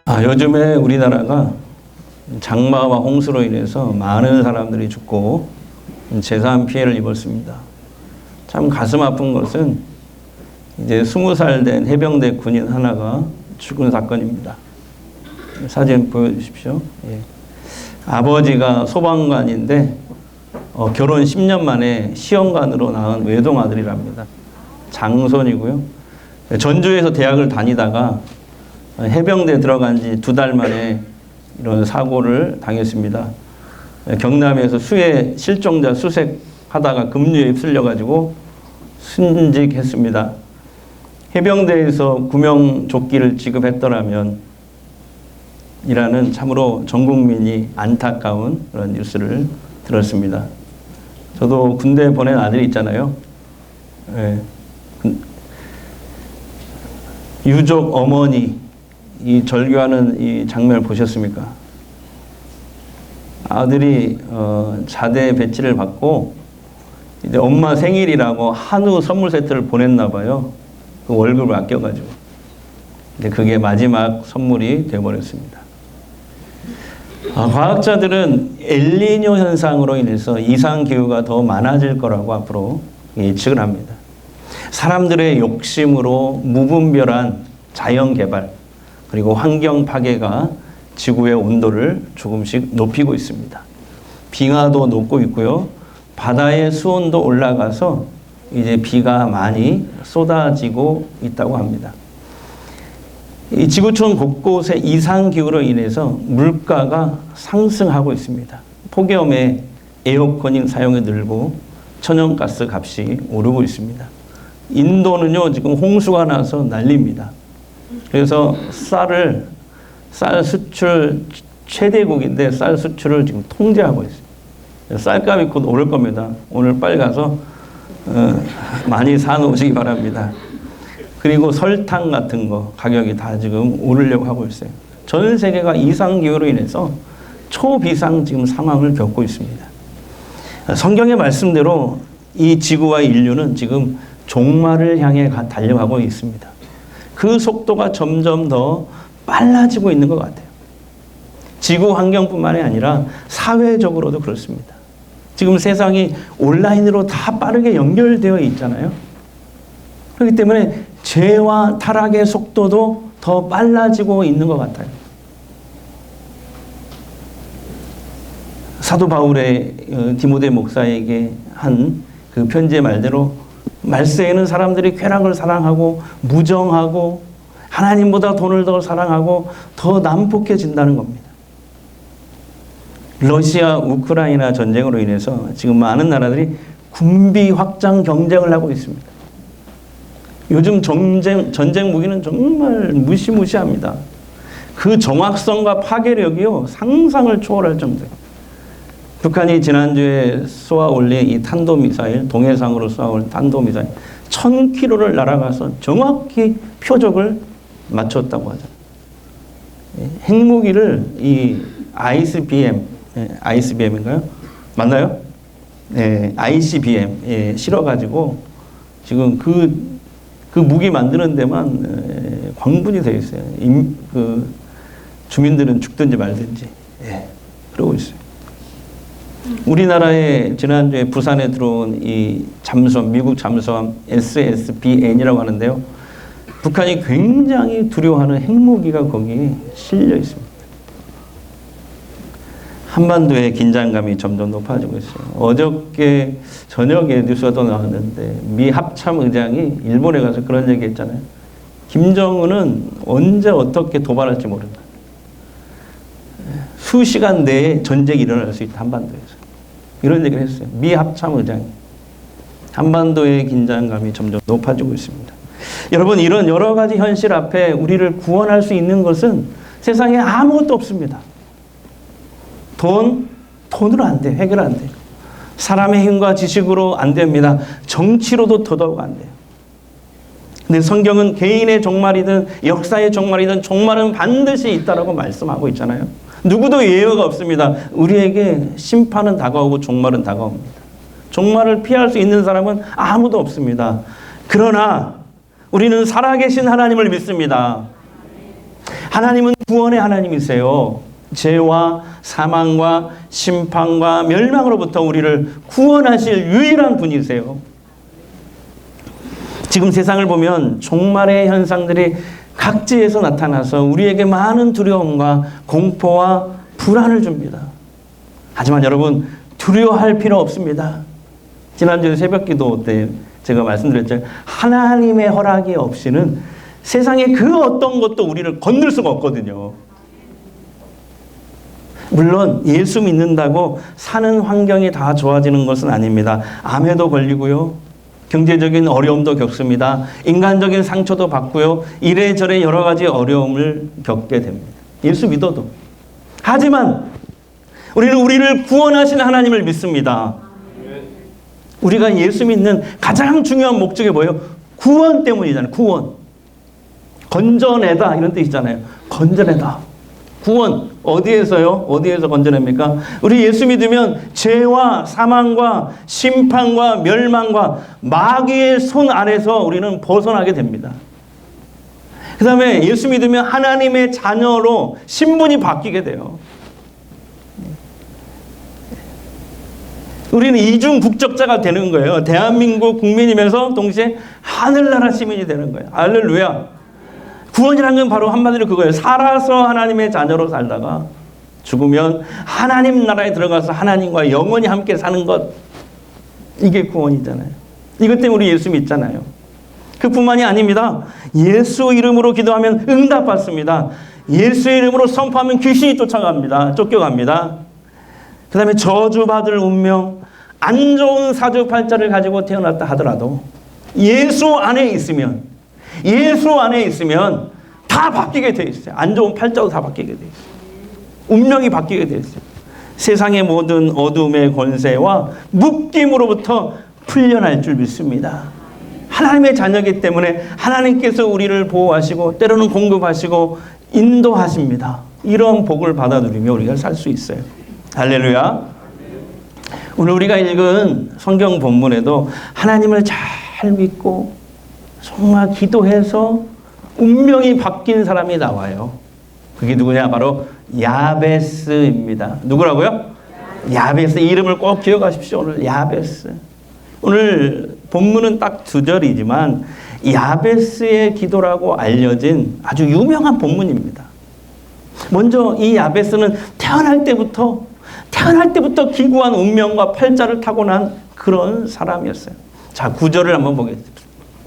요즘에 우리나라가 장마와 홍수로 인해서 많은 사람들이 죽고 재산 피해를 입었습니다. 참 가슴 아픈 것은 이제 20살 된 해병대 군인 하나가 죽은 사건입니다. 사진 보여주십시오. 예. 아버지가 소방관인데 결혼 10년 만에 시험관으로 낳은 외동 아들이랍니다. 장손이고요. 전주에서 대학을 다니다가 해병대 들어간 지 2달 만에 이런 사고를 당했습니다. 경남에서 수해 실종자 수색하다가 급류에 휩쓸려가지고 순직했습니다. 해병대에서 구명조끼를 지급했더라면 이라는 참으로 전 국민이 안타까운 그런 뉴스를 들었습니다. 저도 군대 보낸 아들이 있잖아요. 예. 유족 어머니 이 절규하는 이 장면을 보셨습니까? 아들이 자대 배치를 받고 이제 엄마 생일이라고 한우 선물 세트를 보냈나 봐요. 그 월급을 아껴가지고. 근데 그게 마지막 선물이 되어버렸습니다. 과학자들은 엘니뇨 현상으로 인해서 이상기후가 더 많아질 거라고 앞으로 예측을 합니다. 사람들의 욕심으로 무분별한 자연개발 그리고 환경 파괴가 지구의 온도를 조금씩 높이고 있습니다. 빙하도 녹고 있고요. 바다의 수온도 올라가서 이제 비가 많이 쏟아지고 있다고 합니다. 이 지구촌 곳곳에 이상기후로 인해서 물가가 상승하고 있습니다. 폭염에 에어컨 사용이 늘고 천연가스 값이 오르고 있습니다. 인도는요, 지금 홍수가 나서 난립니다. 그래서 쌀 수출 최대국인데 쌀 수출을 지금 통제하고 있어요. 쌀값이 곧 오를 겁니다. 오늘 빨리 가서 많이 사놓으시기 바랍니다. 그리고 설탕 같은 거 가격이 다 지금 오르려고 하고 있어요. 전 세계가 이상기후로 인해서 초비상 지금 상황을 겪고 있습니다. 성경의 말씀대로 이 지구와 인류는 지금 종말을 향해 달려가고 있습니다. 그 속도가 점점 더 빨라지고 있는 것 같아요. 지구 환경뿐만이 아니라 사회적으로도 그렇습니다. 지금 세상이 온라인으로 다 빠르게 연결되어 있잖아요. 그렇기 때문에 죄와 타락의 속도도 더 빨라지고 있는 것 같아요. 사도 바울의 디모데 목사에게 한 그 편지의 말대로 말세에는 사람들이 쾌락을 사랑하고 무정하고 하나님보다 돈을 더 사랑하고 더 난폭해진다는 겁니다. 러시아 우크라이나 전쟁으로 인해서 지금 많은 나라들이 군비 확장 경쟁을 하고 있습니다. 요즘 전쟁 무기는 정말 무시무시합니다. 그 정확성과 파괴력이요 상상을 초월할 정도예요. 북한이 지난주에 쏘아 올린 이 탄도미사일, 동해상으로 쏘아 올린 탄도미사일 1000km를 날아가서 정확히 표적을 맞췄다고 하잖아요. 핵무기를 이 ICBM인가요? 맞나요? 네, ICBM 실어가지고 지금 그 무기 만드는 데만 광분이 되어 있어요. 그 주민들은 죽든지 말든지 그러고 있어요. 우리나라에 지난주에 부산에 들어온 이 잠수함, 미국 잠수함 SSBN이라고 하는데요. 북한이 굉장히 두려워하는 핵무기가 거기에 실려 있습니다. 한반도의 긴장감이 점점 높아지고 있어요. 어저께 저녁에 뉴스가 또 나왔는데 미 합참 의장이 일본에 가서 그런 얘기 했잖아요. 김정은은 언제 어떻게 도발할지 모른다. 수시간 내에 전쟁이 일어날 수 있다. 한반도에서. 이런 얘기를 했어요. 미 합참 의장이. 한반도의 긴장감이 점점 높아지고 있습니다. 여러분, 이런 여러 가지 현실 앞에 우리를 구원할 수 있는 것은 세상에 아무것도 없습니다. 돈으로 안 돼. 해결 안 돼요. 사람의 힘과 지식으로 안 됩니다. 정치로도 더더욱 안 돼요. 근데 성경은 개인의 종말이든 역사의 종말이든 종말은 반드시 있다라고 말씀하고 있잖아요. 누구도 예외가 없습니다. 우리에게 심판은 다가오고 종말은 다가옵니다. 종말을 피할 수 있는 사람은 아무도 없습니다. 그러나 우리는 살아계신 하나님을 믿습니다. 하나님은 구원의 하나님이세요. 죄와 사망과 심판과 멸망으로부터 우리를 구원하실 유일한 분이세요. 지금 세상을 보면 종말의 현상들이 각지에서 나타나서 우리에게 많은 두려움과 공포와 불안을 줍니다. 하지만 여러분, 두려워할 필요 없습니다. 지난주 새벽기도 때 제가 말씀드렸죠. 하나님의 허락이 없이는 세상에 그 어떤 것도 우리를 건들 수가 없거든요. 물론 예수 믿는다고 사는 환경이 다 좋아지는 것은 아닙니다. 암에도 걸리고요. 경제적인 어려움도 겪습니다. 인간적인 상처도 받고요. 이래저래 여러 가지 어려움을 겪게 됩니다. 예수 믿어도. 하지만 우리는 우리를 구원하신 하나님을 믿습니다. 우리가 예수 믿는 가장 중요한 목적이 뭐예요? 구원 때문이잖아요. 구원. 건져내다 이런 뜻이잖아요. 건져내다. 구원 어디에서요? 어디에서 건져냅니까? 우리 예수 믿으면 죄와 사망과 심판과 멸망과 마귀의 손 아래서 우리는 벗어나게 됩니다. 그 다음에 예수 믿으면 하나님의 자녀로 신분이 바뀌게 돼요. 우리는 이중 국적자가 되는 거예요. 대한민국 국민이면서 동시에 하늘나라 시민이 되는 거예요. 할렐루야. 구원이라는 건 바로 한마디로 그거예요. 살아서 하나님의 자녀로 살다가 죽으면 하나님 나라에 들어가서 하나님과 영원히 함께 사는 것. 이게 구원이잖아요. 이것 때문에 우리 예수 믿잖아요. 그뿐만이 아닙니다. 예수 이름으로 기도하면 응답받습니다. 예수의 이름으로 선포하면 귀신이 쫓겨갑니다. 그 다음에 저주받을 운명, 안 좋은 사주팔자를 가지고 태어났다 하더라도 예수 안에 있으면 다 바뀌게 돼 있어요. 안 좋은 팔자도 다 바뀌게 돼 있어요. 운명이 바뀌게 돼 있어요. 세상의 모든 어둠의 권세와 묶임으로부터 풀려날 줄 믿습니다. 하나님의 자녀이기 때문에 하나님께서 우리를 보호하시고 때로는 공급하시고 인도하십니다. 이런 복을 받아 누리며 우리가 살 수 있어요. 할렐루야. 오늘 우리가 읽은 성경 본문에도 하나님을 잘 믿고 정말 기도해서 운명이 바뀐 사람이 나와요. 그게 누구냐? 바로 야베스입니다. 누구라고요? 야베스. 이름을 꼭 기억하십시오. 오늘 야베스. 오늘 본문은 딱 2절이지만 야베스의 기도라고 알려진 아주 유명한 본문입니다. 먼저 이 야베스는 태어날 때부터 기구한 운명과 팔자를 타고난 그런 사람이었어요. 자, 9절을 한번 보겠습니다.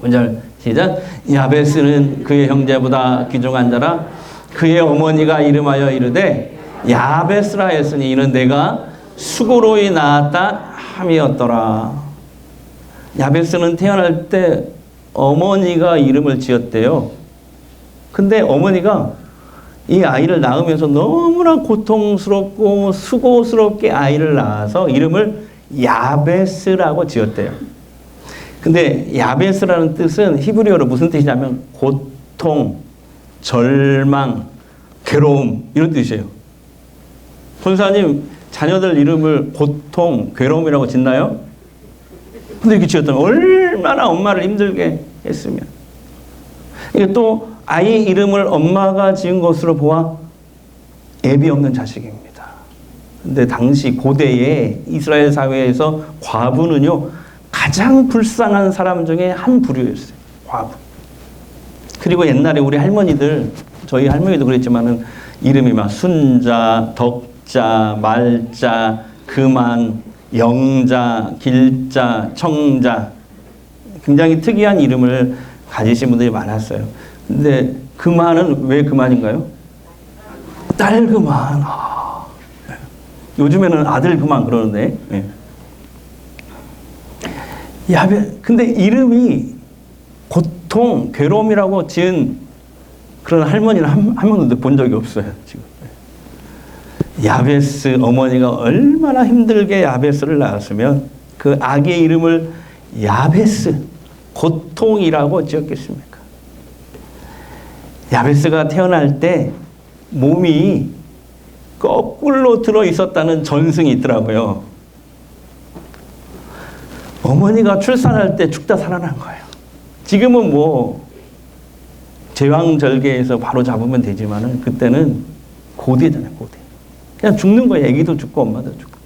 9절 시작. 야베스는 그의 형제보다 귀중한 자라. 그의 어머니가 이름하여 이르되 야베스라 했으니 이는 내가 수고로이 낳았다 함이었더라. 야베스는 태어날 때 어머니가 이름을 지었대요. 근데 어머니가 이 아이를 낳으면서 너무나 고통스럽고 수고스럽게 아이를 낳아서 이름을 야베스라고 지었대요. 근데 야베스라는 뜻은 히브리어로 무슨 뜻이냐면 고통, 절망, 괴로움 이런 뜻이에요. 권사님 자녀들 이름을 고통, 괴로움이라고 짓나요? 근데 이렇게 지었다면 얼마나 엄마를 힘들게 했으면. 이게 또 아이 이름을 엄마가 지은 것으로 보아 애비 없는 자식입니다. 근데 당시 고대의 이스라엘 사회에서 과부는요 가장 불쌍한 사람 중에 한 부류였어요. 과부. 그리고 옛날에 우리 할머니들, 저희 할머니도 그랬지만은 이름이 막 순자, 덕자, 말자, 금안, 영자, 길자, 청자, 굉장히 특이한 이름을 가지신 분들이 많았어요. 근데 금안은 왜 금안인가요? 딸 금안. 요즘에는 아들 금안 그러는데. 네. 근데 이름이 고통, 괴로움이라고 지은 그런 할머니는 한 번도 본 적이 없어요. 지금. 야베스 어머니가 얼마나 힘들게 야베스를 낳았으면 그 아기의 이름을 야베스, 고통이라고 지었겠습니까? 야베스가 태어날 때 몸이 거꾸로 들어 있었다는 전승이 있더라고요. 어머니가 출산할 때 죽다 살아난 거예요. 지금은 뭐 제왕절개에서 바로 잡으면 되지만은 그때는 고대잖아요, 고대. 그냥 죽는 거예요. 애기도 죽고 엄마도 죽고.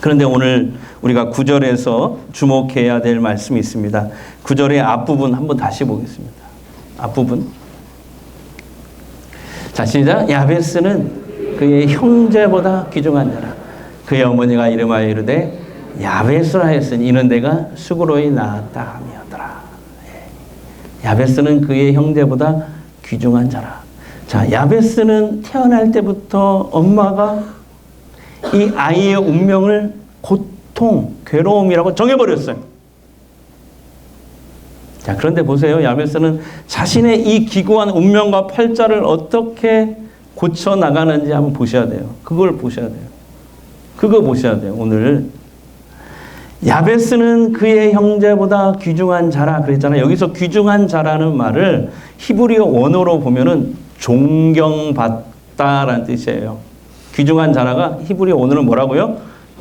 그런데 오늘 우리가 9절에서 주목해야 될 말씀이 있습니다. 9절의 앞부분 한번 다시 보겠습니다. 앞부분. 자, 시작. 야베스는 그의 형제보다 귀중한 자라. 그의 어머니가 이름하여 이르되 야베스라 했으니 이는 내가 수고로이 낳았다 함이었더라. 야베스는 그의 형제보다 귀중한 자라. 자, 야베스는 태어날 때부터 엄마가 이 아이의 운명을 고통, 괴로움이라고 정해버렸어요. 자, 그런데 보세요. 야베스는 자신의 이 기구한 운명과 팔자를 어떻게 고쳐나가는지 한번 보셔야 돼요. 그걸 보셔야 돼요. 그거 보셔야 돼요. 오늘 야베스는 그의 형제보다 귀중한 자라 그랬잖아요. 여기서 귀중한 자라는 말을 히브리어 원어로 보면은 존경받다라는 뜻이에요. 귀중한 자라가 히브리어 원어는 뭐라고요?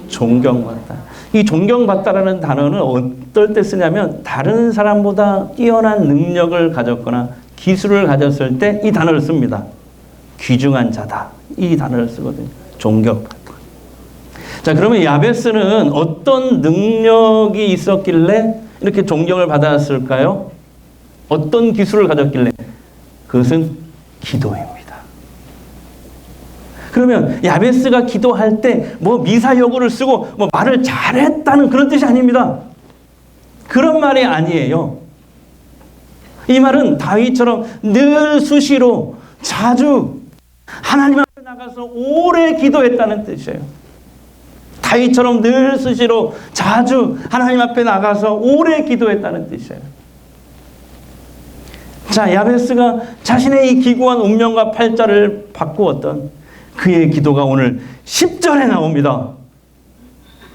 존경받다. 이 존경받다라는 단어는 어떨 때 쓰냐면 다른 사람보다 뛰어난 능력을 가졌거나 기술을 가졌을 때 이 단어를 씁니다. 귀중한 자다. 이 단어를 쓰거든요. 존경받다. 자, 그러면 야베스는 어떤 능력이 있었길래 이렇게 존경을 받았을까요? 어떤 기술을 가졌길래? 그것은 기도입니다. 그러면 야베스가 기도할 때 뭐 미사여구를 쓰고 뭐 말을 잘했다는 그런 뜻이 아닙니다. 그런 말이 아니에요. 이 말은 다윗처럼 늘 수시로 자주 하나님 앞에 나가서 오래 기도했다는 뜻이에요. 다윗처럼 늘 수시로 자주 하나님 앞에 나가서 오래 기도했다는 뜻이에요. 자, 야베스가 자신의 이 기구한 운명과 팔자를 바꾸었던 그의 기도가 오늘 10절에 나옵니다.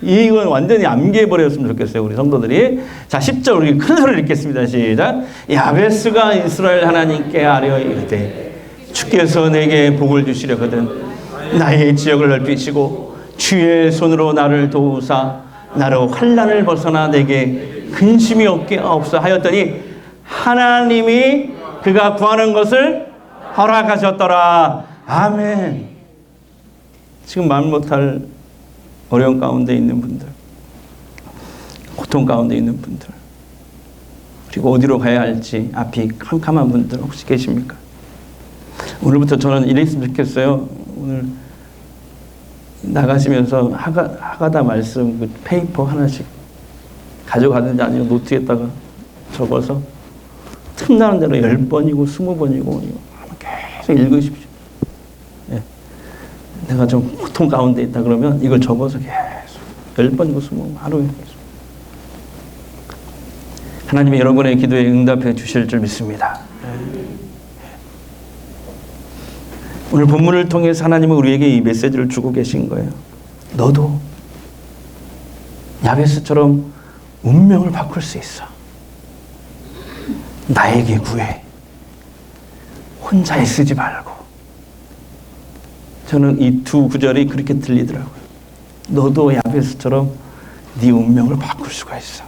이건 완전히 암기해버렸으면 좋겠어요, 우리 성도들이. 자, 10절 우리 큰 소리를 읽겠습니다. 시작. 야베스가 이스라엘 하나님께 아뢰어 이르되 주께서 내게 복을 주시려거든 나의 지역을 넓히시고 주의 손으로 나를 도우사 나로 환난을 벗어나 내게 근심이 없게 하옵소서 하였더니 하나님이 그가 구하는 것을 허락하셨더라. 아멘. 지금 말 못할 어려운 가운데 있는 분들, 고통 가운데 있는 분들, 그리고 어디로 가야 할지 앞이 캄캄한 분들 혹시 계십니까? 오늘부터 저는 이랬으면 좋겠어요. 오늘 나가시면서 하가다 말씀 그 페이퍼 하나씩 가져가든지 아니면 노트에다가 적어서 틈나는 대로 10번이고 20번이고 계속 읽으십시오. 예. 내가 좀 고통 가운데 있다 그러면 이걸 적어서 계속 10번이고 20번 하루에 계속. 하나님이 여러분의 기도에 응답해 주실 줄 믿습니다. 오늘 본문을 통해서 하나님은 우리에게 이 메시지를 주고 계신 거예요. 너도 야베스처럼 운명을 바꿀 수 있어. 나에게 구해. 혼자 애쓰지 말고. 저는 이 두 구절이 그렇게 들리더라고요. 너도 야베스처럼 네 운명을 바꿀 수가 있어.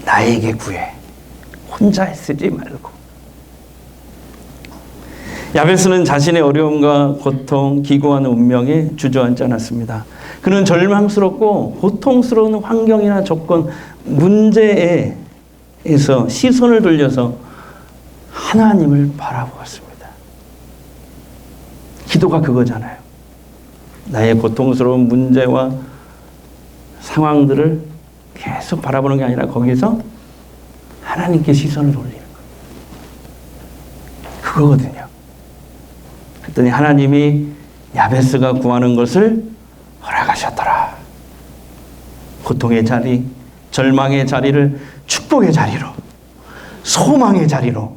나에게 구해. 혼자 애쓰지 말고. 야베스는 자신의 어려움과 고통, 기고한 운명에 주저앉지 않았습니다. 그는 절망스럽고 고통스러운 환경이나 조건, 문제에서 시선을 돌려서 하나님을 바라보았습니다. 기도가 그거잖아요. 나의 고통스러운 문제와 상황들을 계속 바라보는 게 아니라 거기서 하나님께 시선을 돌리는 거예요. 그거거든요. 그랬더니 하나님이 야베스가 구하는 것을 허락하셨더라. 고통의 자리, 절망의 자리를 축복의 자리로, 소망의 자리로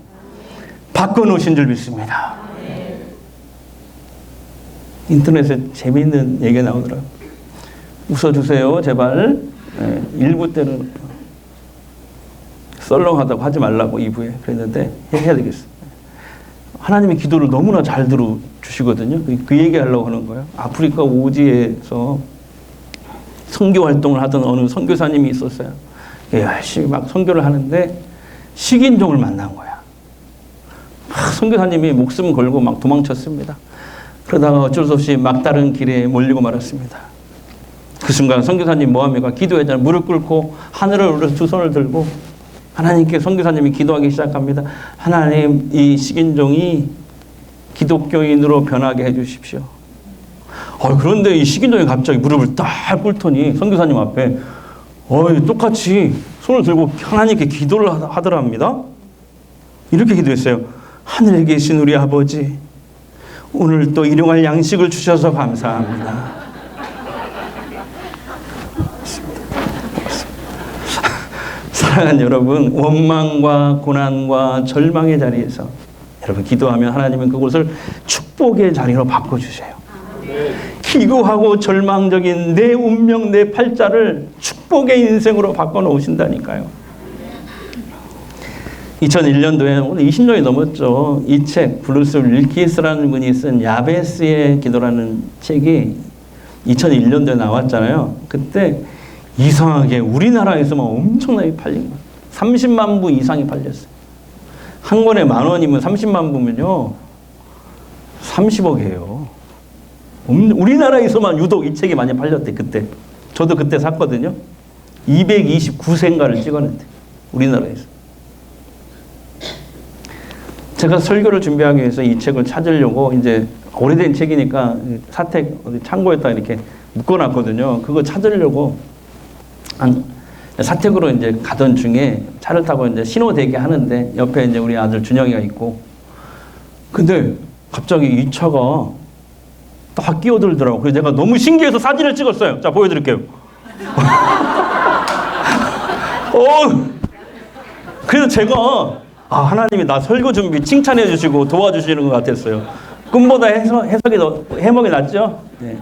바꿔놓으신 줄 믿습니다. 인터넷에 재미있는 얘기가 나오더라고요. 웃어주세요, 제발. 1부 때는 썰렁하다고 하지 말라고 2부에 그랬는데 해야 되겠어. 하나님의 기도를 너무나 잘 들어주시거든요. 그 얘기하려고 하는 거예요. 아프리카 오지에서 선교 활동을 하던 어느 선교사님이 있었어요. 열심히 막 선교를 하는데 식인종을 만난 거야. 선교사님이 목숨 걸고 막 도망쳤습니다. 그러다가 어쩔 수 없이 막다른 길에 몰리고 말았습니다. 그 순간 선교사님 뭐합니까? 기도했잖아요. 무릎 꿇고 하늘을 올려서 두 손을 들고 하나님께 선교사님이 기도하기 시작합니다. 하나님, 이 식인종이 기독교인으로 변하게 해주십시오. 그런데 이 식인종이 갑자기 무릎을 딱 꿇더니 선교사님 앞에 똑같이 손을 들고 하나님께 기도를 하더랍니다. 이렇게 기도했어요. 하늘에 계신 우리 아버지, 오늘 또 일용할 양식을 주셔서 감사합니다. 사랑하는 여러분, 원망과 고난과 절망의 자리에서 여러분 기도하면 하나님은 그곳을 축복의 자리로 바꿔주세요. 기구하고 절망적인 내 운명, 내 팔자를 축복의 인생으로 바꿔놓으신다니까요. 2001년도에 오늘 20년이 넘었죠. 이 책, 블루스 윌키스라는 분이 쓴 야베스의 기도라는 책이 2001년도에 나왔잖아요. 그때 이상하게 우리나라에서만 엄청나게 팔린 거예요. 30만 부 이상이 팔렸어요. 한 권에 10,000원이면 30만 부면요 30억이에요. 우리나라에서만 유독 이 책이 많이 팔렸대. 그때 저도 그때 샀거든요. 229세인가를 찍었는데 우리나라에서. 제가 설교를 준비하기 위해서 이 책을 찾으려고 이제 오래된 책이니까 사택 어디 창고에다 이렇게 묶어놨거든요. 그거 찾으려고 사택으로 이제 가던 중에 차를 타고 이제 신호대기 하는데 옆에 이제 우리 아들 준영이가 있고, 근데 갑자기 이 차가 딱 끼어들더라고. 그래서 내가 너무 신기해서 사진을 찍었어요. 자, 보여드릴게요. 그래서 제가 하나님이 나 설교 준비 칭찬해 주시고 도와주시는 것 같았어요. 꿈보다 해먹이 낫죠? 네.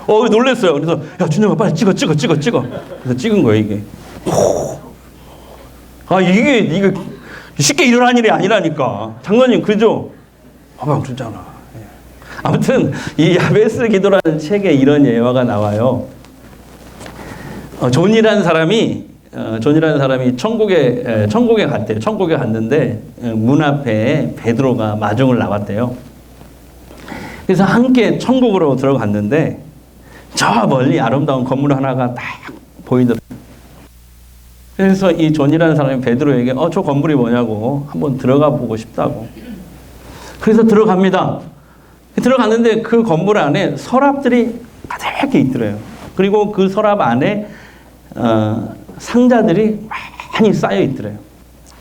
놀랬어요. 그래서 야, 준영아 빨리 찍어. 그래서 찍은 거예요, 이게. 이게 쉽게 일어난 일이 아니라니까. 장로님, 그죠? 그렇잖아. 아무튼 이 야베스 기도라는 책에 이런 예화가 나와요. 존이라는 사람이 천국에 갔대요. 천국에 갔는데 문 앞에 베드로가 마중을 나왔대요. 그래서 함께 천국으로 들어갔는데 저 멀리 아름다운 건물 하나가 딱 보이더라고요. 그래서 이 존이라는 사람이 베드로에게 저 건물이 뭐냐고 한번 들어가 보고 싶다고. 그래서 들어갑니다. 들어갔는데 그 건물 안에 서랍들이 가득히 있더래요. 그리고 그 서랍 안에 상자들이 많이 쌓여 있더래요.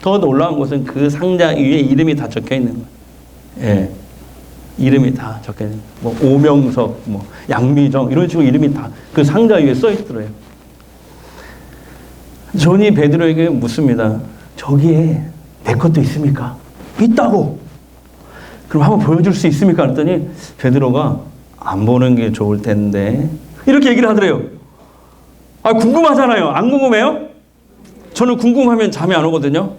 더 놀라운 것은 그 상자 위에 이름이 다 적혀 있는 거예요. 예. 이름이 다 적혀 있는 거예요. 오명석, 양미정 이런 식으로 이름이 다 그 상자 위에 써 있더래요. 존이 베드로에게 묻습니다. 저기에 내 것도 있습니까? 있다고. 그럼 한번 보여줄 수 있습니까? 그랬더니 베드로가 안 보는 게 좋을 텐데 이렇게 얘기를 하더래요. 궁금하잖아요. 안 궁금해요? 저는 궁금하면 잠이 안 오거든요.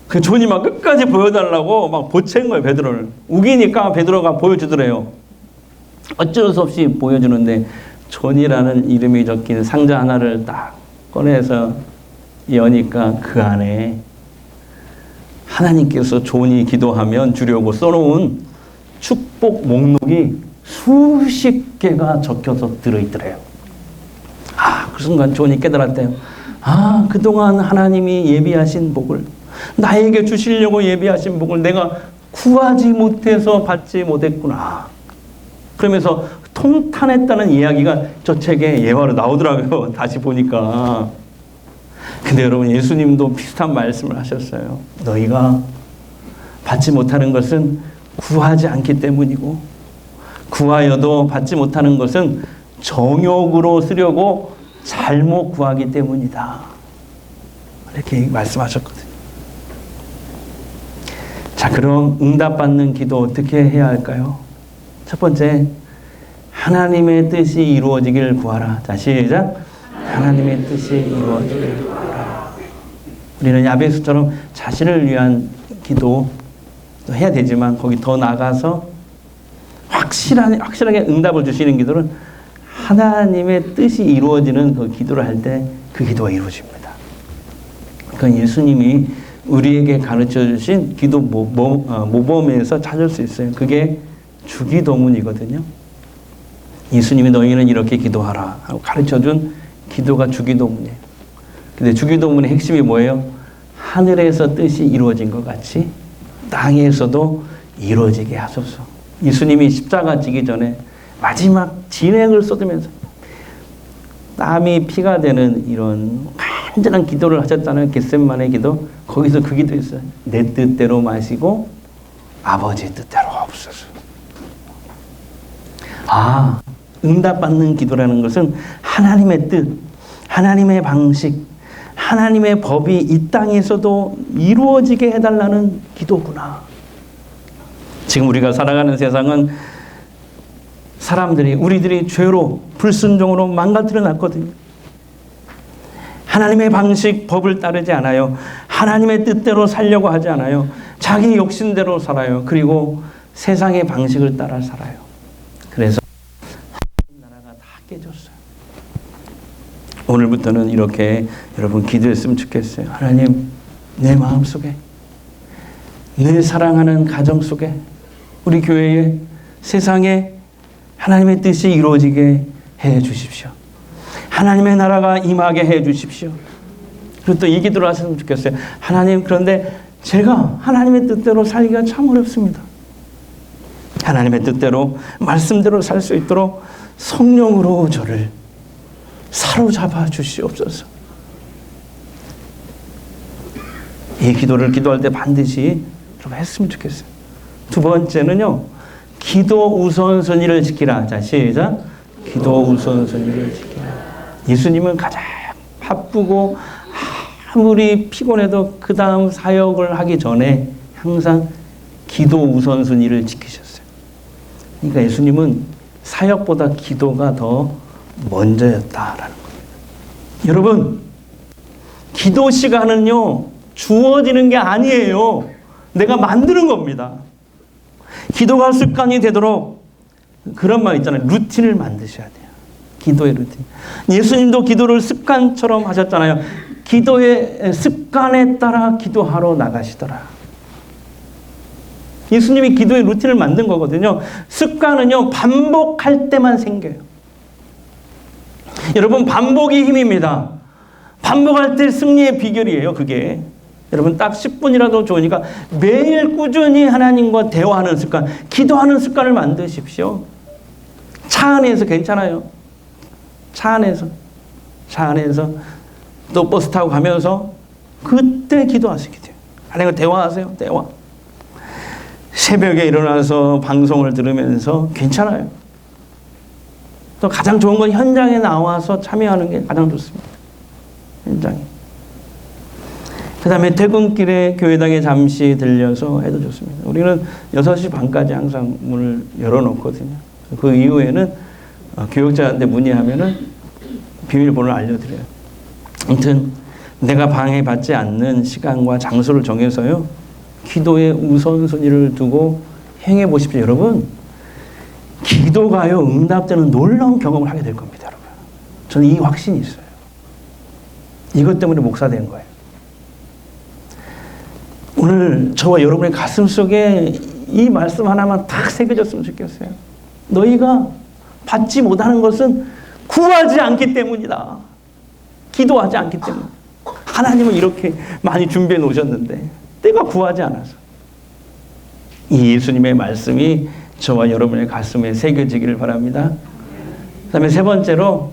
그 존이 막 끝까지 보여달라고 막 보챈 거예요, 베드로를. 우기니까 베드로가 보여주더래요. 어쩔 수 없이 보여주는데 존이라는 이름이 적힌 상자 하나를 딱 꺼내서 여니까 그 안에 하나님께서 존이 기도하면 주려고 써놓은 축복 목록이 수십 개가 적혀서 들어있더래요. 그 순간 존이 깨달았대요. 그동안 하나님이 예비하신 복을, 나에게 주시려고 예비하신 복을 내가 구하지 못해서 받지 못했구나. 그러면서 통탄했다는 이야기가 저 책에 예화로 나오더라고요. 다시 보니까. 근데 여러분, 예수님도 비슷한 말씀을 하셨어요. 너희가 받지 못하는 것은 구하지 않기 때문이고, 구하여도 받지 못하는 것은 정욕으로 쓰려고 잘못 구하기 때문이다. 이렇게 말씀하셨거든요. 자, 그럼 응답받는 기도 어떻게 해야 할까요? 첫 번째, 하나님의 뜻이 이루어지길 구하라. 자, 시작. 하나님의 뜻이 이루어지길 구하라. 우리는 야베스처럼 자신을 위한 기도 해야 되지만 거기 더 나가서 확실하게 응답을 주시는 기도는 하나님의 뜻이 이루어지는 그 기도를 할 때 그 기도가 이루어집니다. 그러니까 예수님이 우리에게 가르쳐 주신 기도 모범에서 찾을 수 있어요. 그게 주기도문이거든요. 예수님이 너희는 이렇게 기도하라 하고 가르쳐준 기도가 주기도문이에요. 근데 주기도문의 핵심이 뭐예요? 하늘에서 뜻이 이루어진 것 같이 땅에서도 이루어지게 하소서. 예수님이 십자가 지기 전에 마지막 진액을 쏟으면서 땀이 피가 되는 이런 완전한 기도를 하셨잖아요. 겟세마네 기도. 거기서 그 기도했어요. 내 뜻대로 마시고 아버지 뜻대로 하옵소서. 응답받는 기도라는 것은 하나님의 뜻, 하나님의 방식, 하나님의 법이 이 땅에서도 이루어지게 해달라는 기도구나. 지금 우리가 살아가는 세상은 우리들이 죄로 불순종으로 망가뜨려 놨거든요. 하나님의 방식, 법을 따르지 않아요. 하나님의 뜻대로 살려고 하지 않아요. 자기 욕심대로 살아요. 그리고 세상의 방식을 따라 살아요. 그래서 하나님 나라가 다 깨졌어요. 오늘부터는 이렇게 여러분 기도했으면 좋겠어요. 하나님, 내 마음속에, 내 사랑하는 가정 속에, 우리 교회에, 세상에 하나님의 뜻이 이루어지게 해 주십시오. 하나님의 나라가 임하게 해 주십시오. 그리고 또 이 기도를 하셨으면 좋겠어요. 하나님, 그런데 제가 하나님의 뜻대로 살기가 참 어렵습니다. 하나님의 뜻대로, 말씀대로 살 수 있도록 성령으로 저를 사로잡아 주시옵소서. 이 기도를 기도할 때 반드시 여러분 했으면 좋겠어요. 두 번째는요, 기도 우선순위를 지키라. 자, 시작. 기도 우선순위를 지키라. 예수님은 가장 바쁘고 아무리 피곤해도 그 다음 사역을 하기 전에 항상 기도 우선순위를 지키셨어요. 그러니까 예수님은 사역보다 기도가 더 먼저였다라는 겁니다. 여러분, 기도 시간은요, 주어지는 게 아니에요. 내가 만드는 겁니다. 기도가 습관이 되도록 그런 말 있잖아요. 루틴을 만드셔야 돼요. 기도의 루틴. 예수님도 기도를 습관처럼 하셨잖아요. 기도의 습관에 따라 기도하러 나가시더라. 예수님이 기도의 루틴을 만든 거거든요. 습관은요, 반복할 때만 생겨요. 여러분, 반복이 힘입니다. 반복할 때 승리의 비결이에요, 그게. 여러분, 딱 10분이라도 좋으니까 매일 꾸준히 하나님과 대화하는 습관, 기도하는 습관을 만드십시오. 차 안에서 괜찮아요. 차 안에서 또 버스 타고 가면서 그때 기도하시게 돼요. 하나님과 대화하세요. 대화. 새벽에 일어나서 방송을 들으면서 괜찮아요. 또 가장 좋은 건 현장에 나와서 참여하는 게 가장 좋습니다. 현장에. 그 다음에 퇴근길에 교회당에 잠시 들려서 해도 좋습니다. 우리는 6시 반까지 항상 문을 열어놓거든요. 그 이후에는 교육자한테 문의하면은 비밀번호를 알려드려요. 아무튼 내가 방해받지 않는 시간과 장소를 정해서요, 기도의 우선순위를 두고 행해 보십시오. 여러분, 기도가요, 응답되는 놀라운 경험을 하게 될 겁니다. 여러분, 저는 이 확신이 있어요. 이것 때문에 목사 된 거예요. 오늘 저와 여러분의 가슴 속에 이 말씀 하나만 딱 새겨졌으면 좋겠어요. 너희가 받지 못하는 것은 구하지 않기 때문이다. 기도하지 않기 때문. 하나님은 이렇게 많이 준비해 놓으셨는데 내가 구하지 않아서. 이 예수님의 말씀이 저와 여러분의 가슴에 새겨지기를 바랍니다. 그 다음에 세 번째로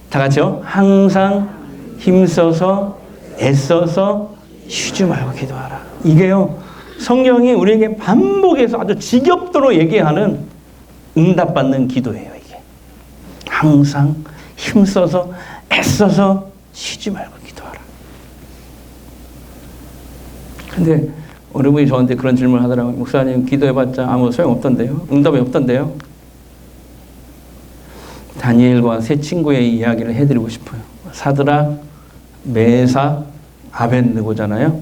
다 같이요. 항상 힘써서 애써서 쉬지 말고 기도하라. 이게요, 성경이 우리에게 반복해서 아주 지겹도록 얘기하는 응답받는 기도예요. 이게 항상 힘써서 애써서 쉬지 말고 기도하라. 근데 어느 분이 저한테 그런 질문을 하더라고요. 목사님, 기도해봤자 아무 소용없던데요? 응답이 없던데요? 다니엘과 세 친구의 이야기를 해드리고 싶어요. 사드락, 메사, 아벳느고잖아요.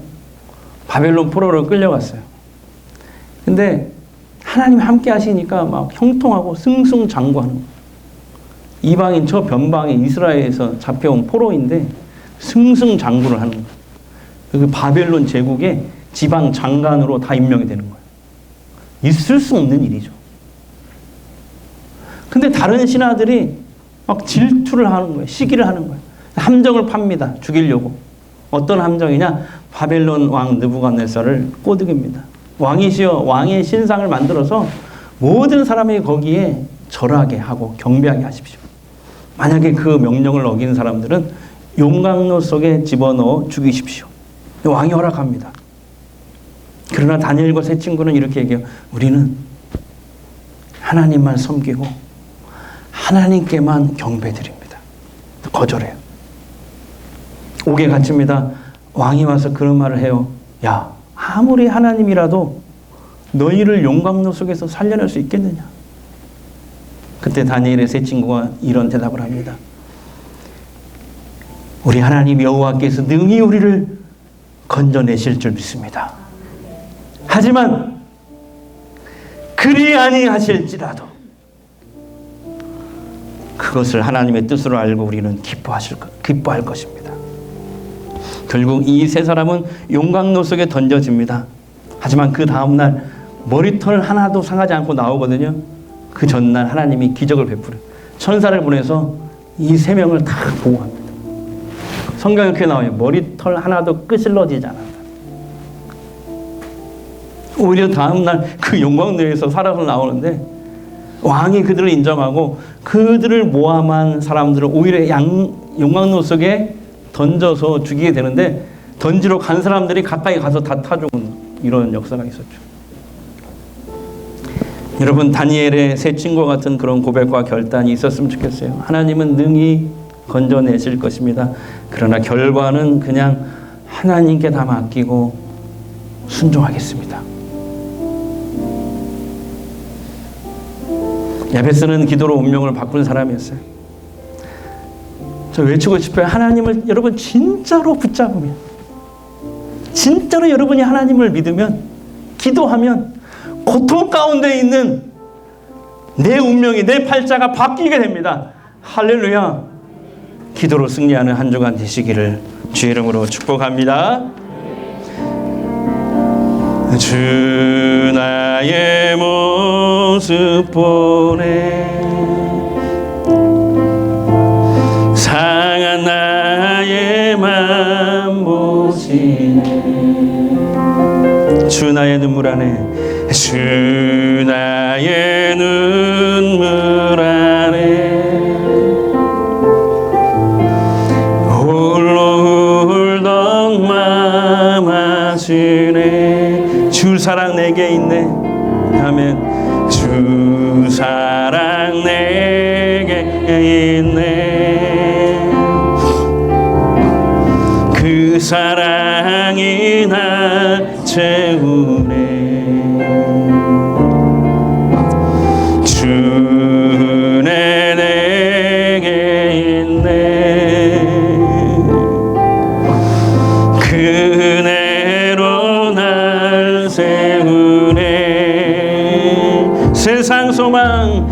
바벨론 포로로 끌려갔어요. 근데 하나님 함께 하시니까 막 형통하고 승승장구하는 거예요. 이방인 저 변방에 이스라엘에서 잡혀온 포로인데 승승장구를 하는 거예요. 그 바벨론 제국의 지방 장관으로 다 임명이 되는 거예요. 있을 수 없는 일이죠. 근데 다른 신하들이 막 질투를 하는 거예요. 시기를 하는 거예요. 함정을 팝니다. 죽이려고. 어떤 함정이냐? 바벨론 왕 느부갓네살을 꼬드깁니다. 왕이시여, 왕의 신상을 만들어서 모든 사람이 거기에 절하게 하고 경배하게 하십시오. 만약에 그 명령을 어긴 사람들은 용광로 속에 집어넣어 죽이십시오. 왕이 허락합니다. 그러나 다니엘과 세 친구는 이렇게 얘기해요. 우리는 하나님만 섬기고 하나님께만 경배드립니다. 거절해요. 옥에 갇힙니다. 왕이 와서 그런 말을 해요. 야, 아무리 하나님이라도 너희를 용광로 속에서 살려낼 수 있겠느냐? 그때 다니엘의 세 친구가 이런 대답을 합니다. 우리 하나님 여호와께서 능히 우리를 건져내실 줄 믿습니다. 하지만 그리 아니하실지라도 그것을 하나님의 뜻으로 알고 우리는 기뻐할 것입니다. 결국 이 세 사람은 용광로 속에 던져집니다. 하지만 그 다음날 머리털 하나도 상하지 않고 나오거든요. 그 전날 하나님이 기적을 베풀어요. 천사를 보내서 이 세 명을 다 보호합니다. 성경에 그렇게 나와요. 머리털 하나도 끄질러지지 않았다. 오히려 다음날 그 용광로에서 살아서 나오는데 왕이 그들을 인정하고 그들을 모함한 사람들을 오히려 용광로 속에 던져서 죽이게 되는데 던지러 간 사람들이 가까이 가서 다 타 죽은 이런 역사가 있었죠. 여러분, 다니엘의 세 친구와 같은 그런 고백과 결단이 있었으면 좋겠어요. 하나님은 능히 건져내실 것입니다. 그러나 결과는 그냥 하나님께 다 맡기고 순종하겠습니다. 야베스는 기도로 운명을 바꾼 사람이었어요. 저 외치고 싶어요. 하나님을 여러분 진짜로 붙잡으면, 진짜로 여러분이 하나님을 믿으면, 기도하면 고통 가운데 있는 내 운명이, 내 팔자가 바뀌게 됩니다. 할렐루야. 기도로 승리하는 한 주간 되시기를 주의 이름으로 축복합니다. 주 나의 모습 보내 상한 나의 맘 보시네. 주 나의 눈물 안에, 주 나의 눈물 안에 홀로 울던 맘 하시네. 주 사랑 내게 있네. 아멘. 주 사랑 내게 있네. 그 사랑이 날 채우네. 주네 내게 있네. 그네로 날 세우네. 세상 소망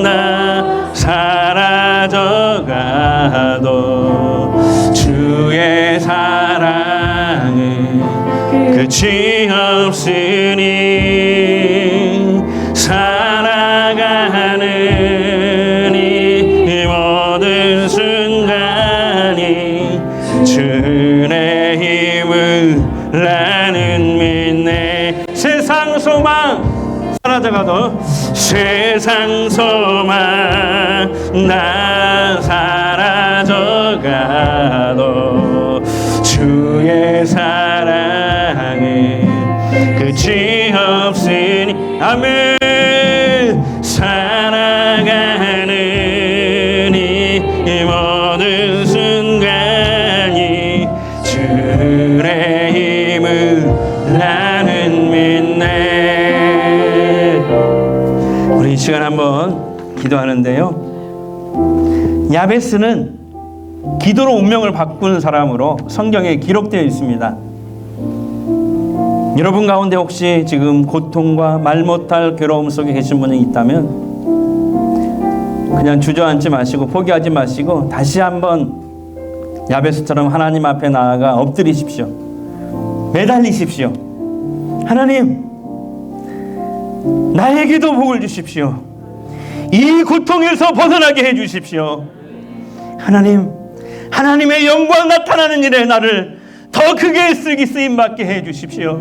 나 사라져가도 주의 사랑은 끝이 없으니 살아가는 이 모든 순간이 주의 힘을 나는 믿네. 세상 소망 사라져가도, 세상 소망 나 사라져가도 주의 사랑은 끝이 없으니 아멘. 살아가는 이 모든 순간이 주의 힘을 나는 믿네. 우리 이 시간 한번 기도하는데요. 야베스는 기도로 운명을 바꾼 사람으로 성경에 기록되어 있습니다. 여러분 가운데 혹시 지금 고통과 말 못할 괴로움 속에 계신 분이 있다면 그냥 주저앉지 마시고 포기하지 마시고 다시 한번 야베스처럼 하나님 앞에 나아가 엎드리십시오. 매달리십시오. 하나님, 나에게도 복을 주십시오. 이 고통에서 벗어나게 해주십시오. 하나님, 하나님의 영광 나타나는 일에 나를 더 크게 쓰임받게 해주십시오.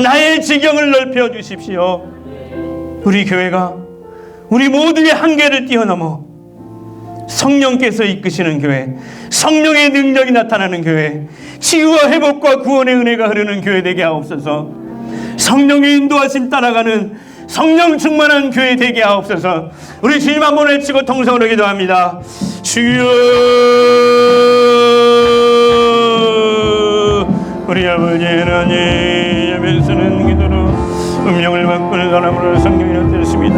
나의 지경을 넓혀 주십시오. 우리 교회가 우리 모두의 한계를 뛰어넘어 성령께서 이끄시는 교회, 성령의 능력이 나타나는 교회, 치유와 회복과 구원의 은혜가 흐르는 교회 되게 하옵소서. 성령의 인도하심 따라가는 성령 충만한 교회 되게 하옵소서. 우리 주님 한번 외치고 통성으로 기도합니다. 주여, 우리 아버지 하나님, 예배드리는 기도로 음령을 바꾸는 사람으로 성령이 되었습니다.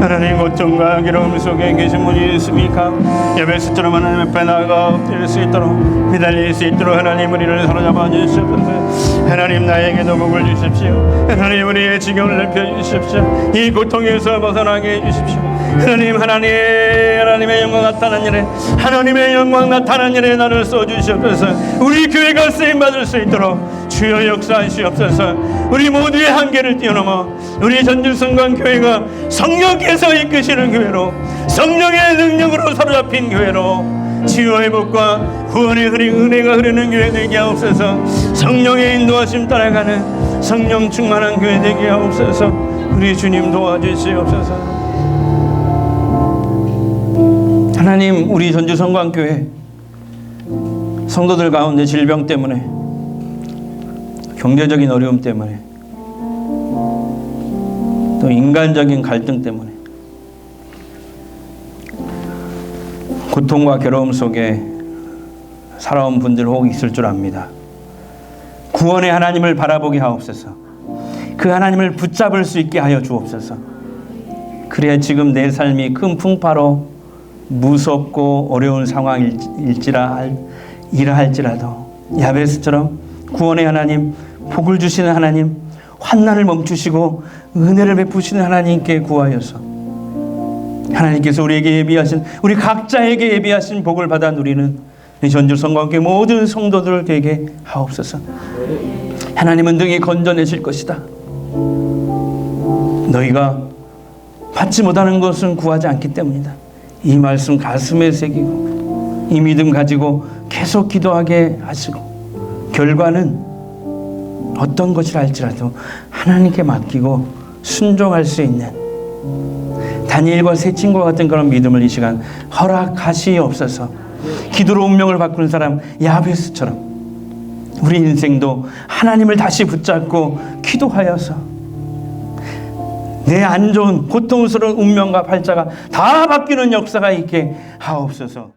하나님, 고통과 괴로움 속에 계신 분이 있습니까? 예배스처럼 하나님 앞에 나아가 엎드릴 수 있도록, 매달릴 수 있도록 하나님 우리를 사로잡아 주시옵소서. 하나님, 나에게도 복을 주십시오. 하나님, 우리의 지경을 넓혀 주십시오. 이 고통에서 벗어나게 해주십시오. 하나님의 영광 나타난 일에, 하나님의 영광 나타난 일에 나를 써주시옵소서. 우리 교회가 쓰임받을 수 있도록 주여 역사하시옵소서. 우리 모두의 한계를 뛰어넘어 우리 전주성광교회가 성령께서 이끄시는 교회로, 성령의 능력으로 사로잡힌 교회로, 치유 회복과 구원의 은혜가 흐르는 교회 되게 하옵소서. 성령의 인도하심 따라가는 성령 충만한 교회 되게 하옵소서. 우리 주님 도와주시옵소서. 하나님, 우리 전주성광교회 성도들 가운데 질병 때문에, 경제적인 어려움 때문에, 또 인간적인 갈등 때문에 고통과 괴로움 속에 살아온 분들 혹 있을 줄 압니다. 구원의 하나님을 바라보게 하옵소서. 그 하나님을 붙잡을 수 있게 하여 주옵소서. 그래야 지금 내 삶이 큰 풍파로 무섭고 어려운 상황일지라 할지라도 야베스처럼 구원의 하나님, 복을 주시는 하나님, 환난을 멈추시고 은혜를 베푸시는 하나님께 구하여서 하나님께서 우리에게 예비하신, 우리 각자에게 예비하신 복을 받아 누리는 이 전주성광교회 모든 성도들 되게 하옵소서. 하나님은 등이 건져내실 것이다. 너희가 받지 못하는 것은 구하지 않기 때문이다. 이 말씀 가슴에 새기고 이 믿음 가지고 계속 기도하게 하시고, 결과는 어떤 것이라 할지라도 하나님께 맡기고 순종할 수 있는 다니엘과 세 친구와 같은 그런 믿음을 이 시간 허락하시옵소서. 기도로 운명을 바꾸는 사람 야베스처럼 우리 인생도 하나님을 다시 붙잡고 기도하여서 내 안 좋은 고통스러운 운명과 팔자가 다 바뀌는 역사가 있게 하옵소서.